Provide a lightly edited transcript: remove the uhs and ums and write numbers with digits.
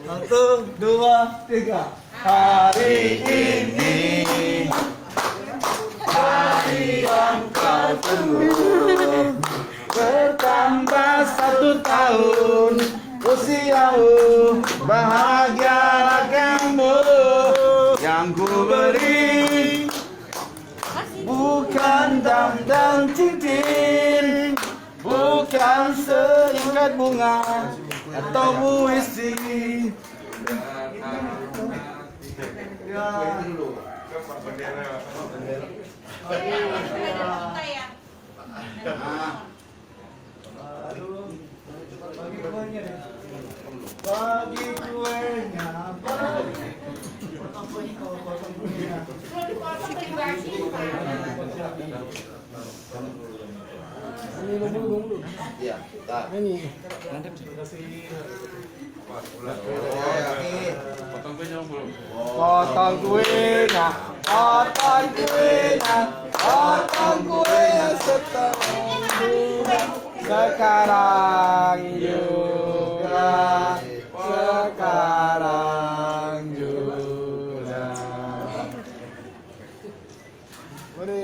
Satu, dua, tiga. Hari ini hari yang kau tunggu, bertambah 1 tahun usiamu, bahagialah kamu. Yang ku beri bukan dan cincin, bukan seikat bunga atau puisi. Bagi kuenya, Iya, tak. ini. Potong kuenya, potong kuenya, potong kuenya setengah. Sekarang juga, sekarang juga. Boleh.